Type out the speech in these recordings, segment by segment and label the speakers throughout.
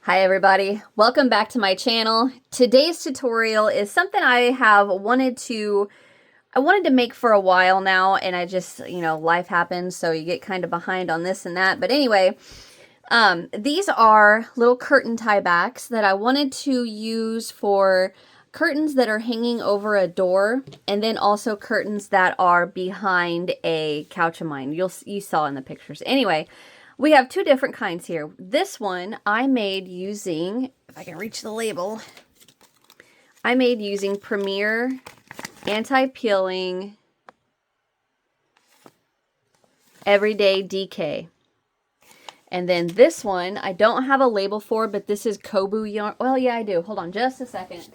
Speaker 1: Hi everybody, welcome back to my channel. Today's tutorial is something I wanted to make for a while now, and I just, life happens, so you get kind of behind on this and that. But anyway, these are little curtain tie backs that I wanted to use for curtains that are hanging over a door, and then also curtains that are behind a couch of mine. You saw in the pictures. Anyway, we have two different kinds here. This one I made using, if I can reach the label, I made using Premier Anti-Peeling Everyday DK. And then this one, I don't have a label for, but this is Kobu yarn. Well, yeah, I do. Hold on just a second.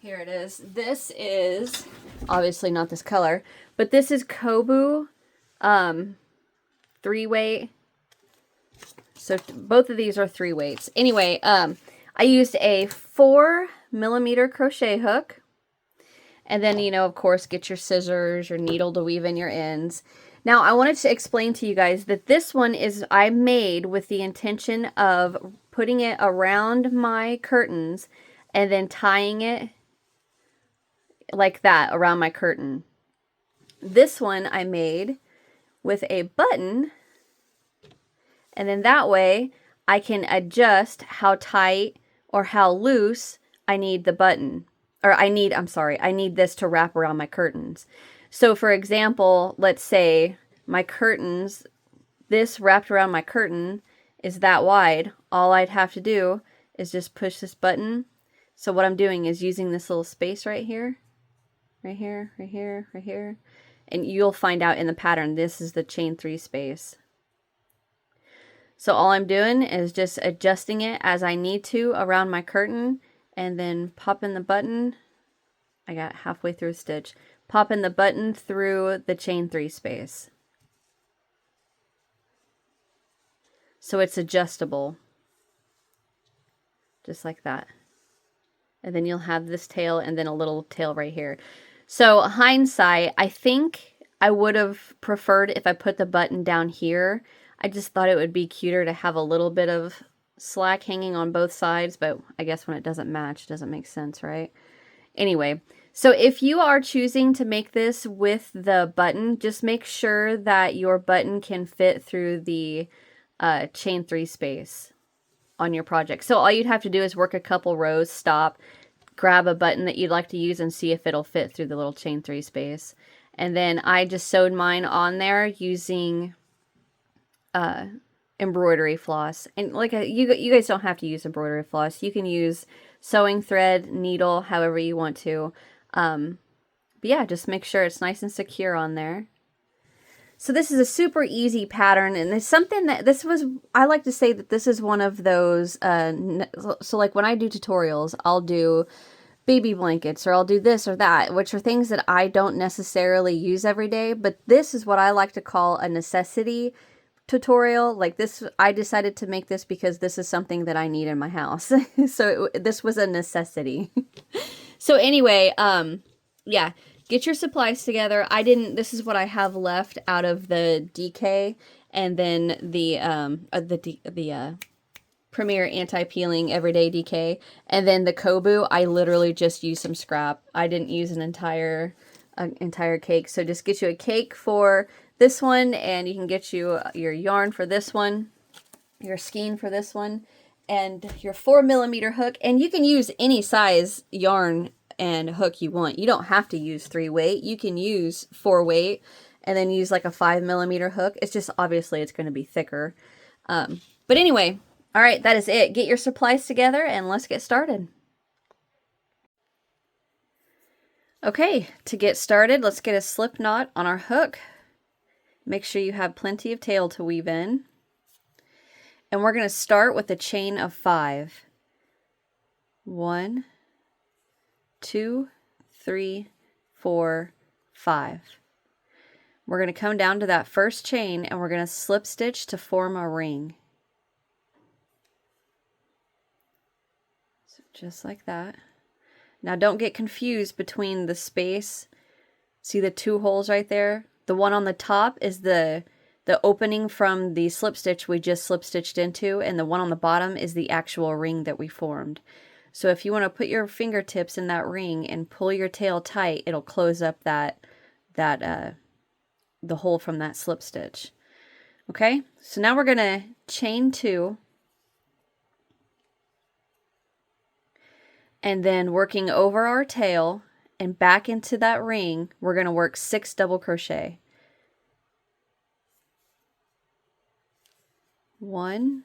Speaker 1: Here it is. This is obviously not this color, but this is Kobu 3-weight. So both of these are 3 weights. Anyway, I used a 4mm crochet hook. And then, of course, get your scissors, your needle to weave in your ends. Now, I wanted to explain to you guys that this one I made with the intention of putting it around my curtains and then tying it like that around my curtain. This one I made with a button, and then that way I can adjust how tight or how loose I need the button. Or I need this to wrap around my curtains. So for example, let's say my curtains, this wrapped around my curtain is that wide. All I'd have to do is just push this button. So what I'm doing is using this little space right here, right here, right here, right here. And you'll find out in the pattern, this is the chain 3 space. So all I'm doing is just adjusting it as I need to around my curtain, and then popping the button. I got halfway through a stitch. Popping the button through the chain 3 space. So it's adjustable. Just like that. And then you'll have this tail and then a little tail right here. So hindsight, I think I would have preferred if I put the button down here. I just thought it would be cuter to have a little bit of slack hanging on both sides, but I guess when it doesn't match, it doesn't make sense, right? Anyway, so if you are choosing to make this with the button, just make sure that your button can fit through the chain 3 space on your project. So all you'd have to do is work a couple rows, stop, grab a button that you'd like to use and see if it'll fit through the little chain 3 space. And then I just sewed mine on there using embroidery floss. And like you guys don't have to use embroidery floss. You can use sewing thread, needle, however you want to. But yeah, just make sure it's nice and secure on there. So this is a super easy pattern, and it's something that I like to say that this is one of those, so like when I do tutorials, I'll do baby blankets, or I'll do this or that, which are things that I don't necessarily use every day, but this is what I like to call a necessity tutorial. Like this, I decided to make this because this is something that I need in my house. So this was a necessity. So anyway, yeah, get your supplies together. This is what I have left out of the DK, and then the Premier Anti-Peeling Everyday DK, and then the Kobu, I literally just used some scrap. I didn't use an entire cake. So just get you a cake for this one, and you can get you your yarn for this one, your skein for this one, and your 4mm hook. And you can use any size yarn and hook you want. You don't have to use 3 weight. You can use 4 weight and then use like a 5mm hook. It's just obviously it's going to be thicker. But anyway, all right, that is it. Get your supplies together and let's get started. Okay, to get started, let's get a slip knot on our hook. Make sure you have plenty of tail to weave in. And we're going to start with a chain of 5. 1, 2, 3, 4, 5. We're going to come down to that first chain and we're going to slip stitch to form a ring. So just like that. Now don't get confused between the space. See the 2 holes right there? The one on the top is the the opening from the slip stitch we just slip stitched into, and the one on the bottom is the actual ring that we formed. So if you want to put your fingertips in that ring and pull your tail tight, it'll close up the hole from that slip stitch. Okay, so now we're going to chain 2, and then working over our tail and back into that ring, we're going to work 6 double crochet. 1,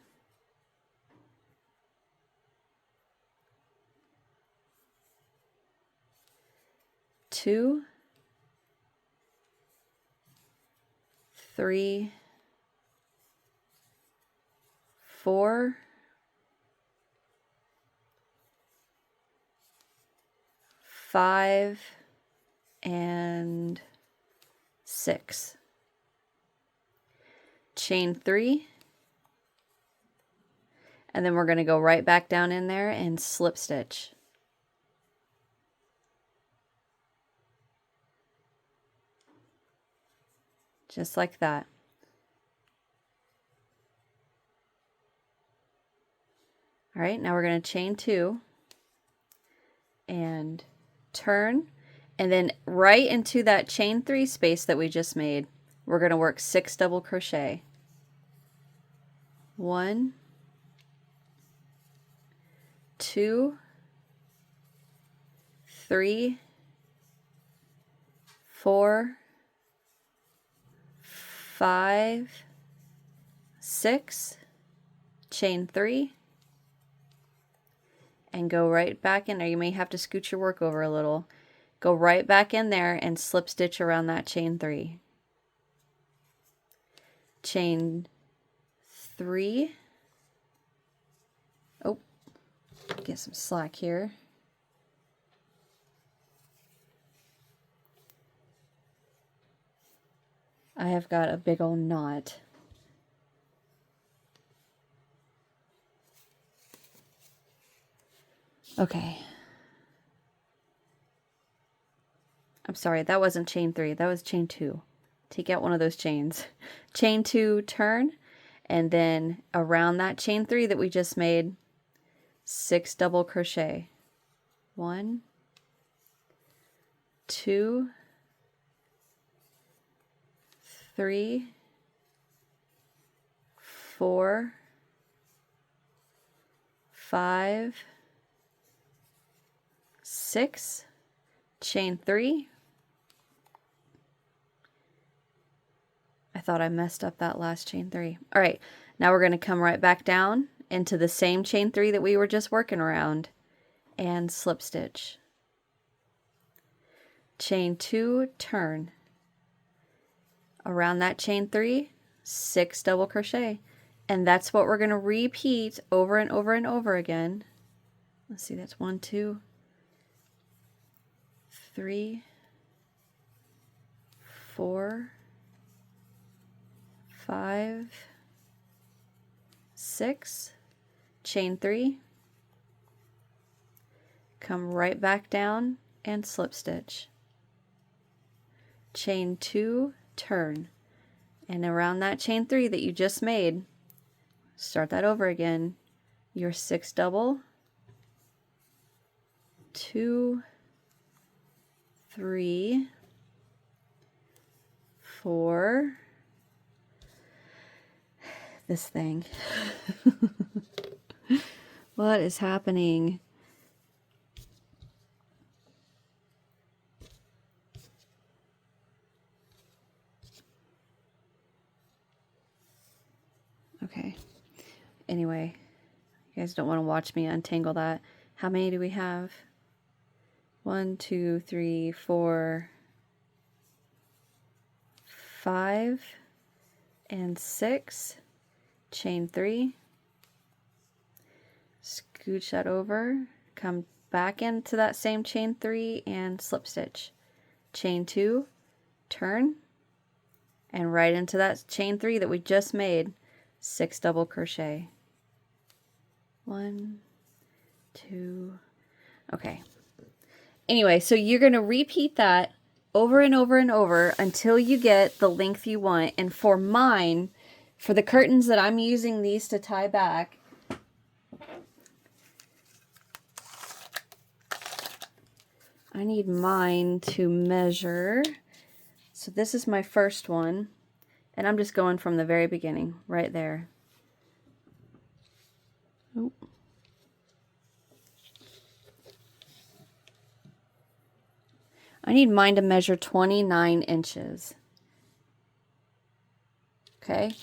Speaker 1: 2, 3, 4, 5, and 6. Chain 3, and then we're going to go right back down in there and slip stitch. Just like that. All right, now we're going to chain 2 and turn, and then right into that chain 3 space that we just made, we're going to work 6 double crochet. 1, 2, 3, 4, 5, 6, chain 3, and go right back in there. You may have to scoot your work over a little. Go right back in there and slip stitch around that chain 3. Chain 3. Oh, get some slack here. I have got a big old knot. Okay. I'm sorry, that wasn't chain 3, that was chain 2. Take out one of those chains. Chain 2, turn, and then around that chain 3 that we just made, 6 double crochet. 1, 2, 3, 4, 5, 6, chain 3. I thought I messed up that last chain 3. All right, now we're going to come right back down into the same chain 3 that we were just working around and slip stitch. Chain 2, turn. Around that chain 3, 6 double crochet. And that's what we're going to repeat over and over and over again. Let's see, that's 1, 2, 3, 4, 5, 6, chain 3, come right back down and slip stitch. Chain 2, turn, and around that chain 3 that you just made, start that over again. Your 6 double, 2, 3, 4, this thing. What is happening? Okay. Anyway, you guys don't want to watch me untangle that. How many do we have? 1, 2, 3, 4, 5, and 6. Chain 3. Scooch that over. Come back into that same chain 3 and slip stitch. Chain 2. Turn. And right into that chain 3 that we just made. 6 double crochet. 1, 2. Okay. Anyway, so you're going to repeat that over and over and over until you get the length you want. And for mine, for the curtains that I'm using these to tie back, I need mine to measure. So this is my first one, and I'm just going from the very beginning, right there. Oh. I need mine to measure 29 inches. Okay.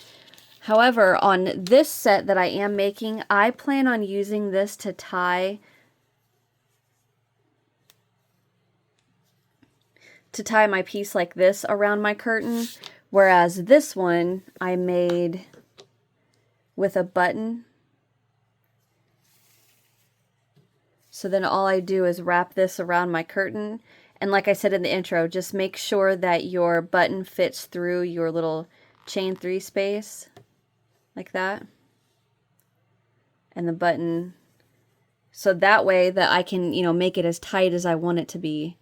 Speaker 1: However, on this set that I am making, I plan on using this to tie my piece like this around my curtain, whereas this one I made with a button. So then all I do is wrap this around my curtain. And like I said in the intro, just make sure that your button fits through your little chain 3 space, like that. And the button, so that way that I can, you know, make it as tight as I want it to be.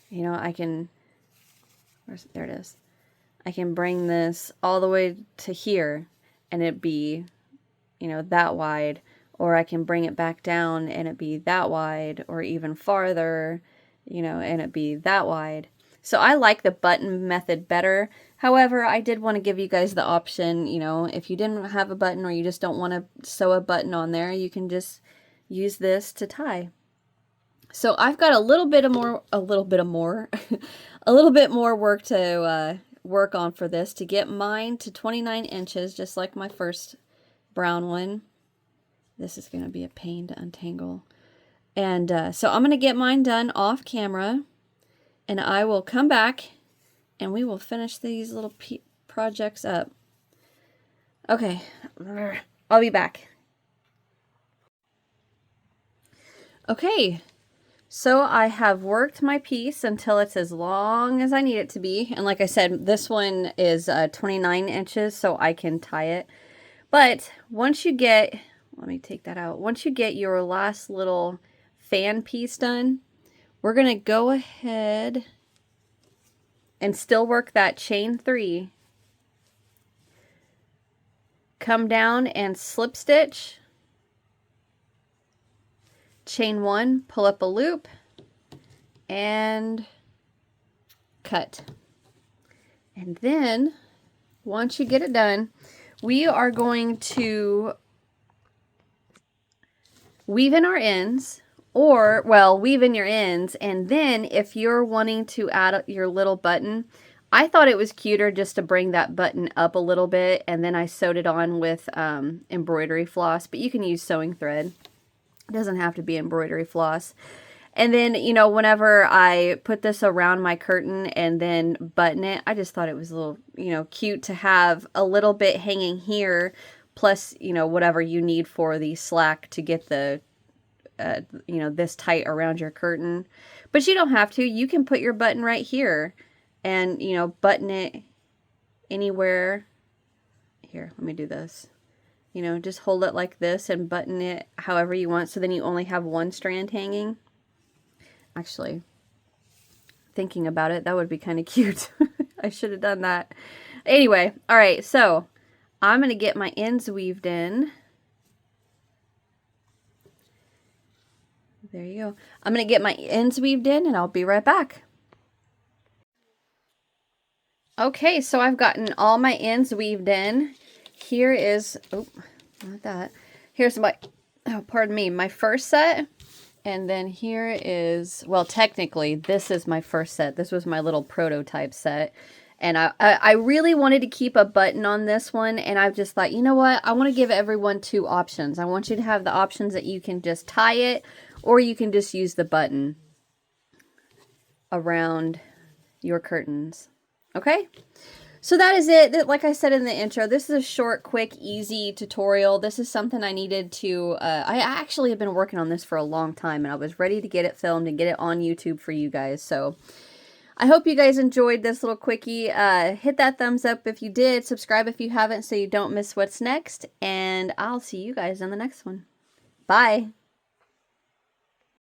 Speaker 1: You know, I can, there it is. I can bring this all the way to here and it be, you know, that wide. Or I can bring it back down and it be that wide, or even farther, you know, and it be that wide. So I like the button method better. However, I did want to give you guys the option, you know, if you didn't have a button or you just don't want to sew a button on there, you can just use this to tie. So I've got a little bit more work to work on for this to get mine to 29 inches, just like my first brown one. This is going to be a pain to untangle. And so I'm going to get mine done off camera, and I will come back and we will finish these little projects up. Okay, I'll be back. Okay, so I have worked my piece until it's as long as I need it to be. And like I said, this one is 29 inches, so I can tie it. But once you get, let me take that out. Once you get your last little fan piece done, we're going to go ahead and still work that chain 3. Come down and slip stitch. Chain 1, pull up a loop, and cut. And then, once you get it done, we are going to weave in our ends, or, well, weave in your ends, and then if you're wanting to add your little button, I thought it was cuter just to bring that button up a little bit, and then I sewed it on with embroidery floss, but you can use sewing thread. It doesn't have to be embroidery floss. And then, you know, whenever I put this around my curtain and then button it, I just thought it was a little, you know, cute to have a little bit hanging here, plus, you know, whatever you need for the slack to get the, you know, this tight around your curtain. But you don't have to. You can put your button right here and, you know, button it anywhere. Here, let me do this. You know, just hold it like this and button it however you want, so then you only have one strand hanging. Actually, thinking about it, that would be kind of cute. I should have done that. Anyway, all right, so I'm going to get my ends weaved in. There you go. I'm going to get my ends weaved in, and I'll be right back. Okay, so I've gotten all my ends weaved in. Here is, oh, not that. Here's my, oh, pardon me, my first set. And then here is, well, technically, this is my first set. This was my little prototype set. And I really wanted to keep a button on this one. And I've just thought, you know what? I want to give everyone 2 options. I want you to have the options that you can just tie it, or you can just use the button around your curtains. Okay? So that is it. Like I said in the intro, this is a short, quick, easy tutorial. This is something I needed to, I actually have been working on this for a long time, and I was ready to get it filmed and get it on YouTube for you guys. So I hope you guys enjoyed this little quickie. Hit that thumbs up if you did. Subscribe if you haven't so you don't miss what's next. And I'll see you guys in the next one. Bye.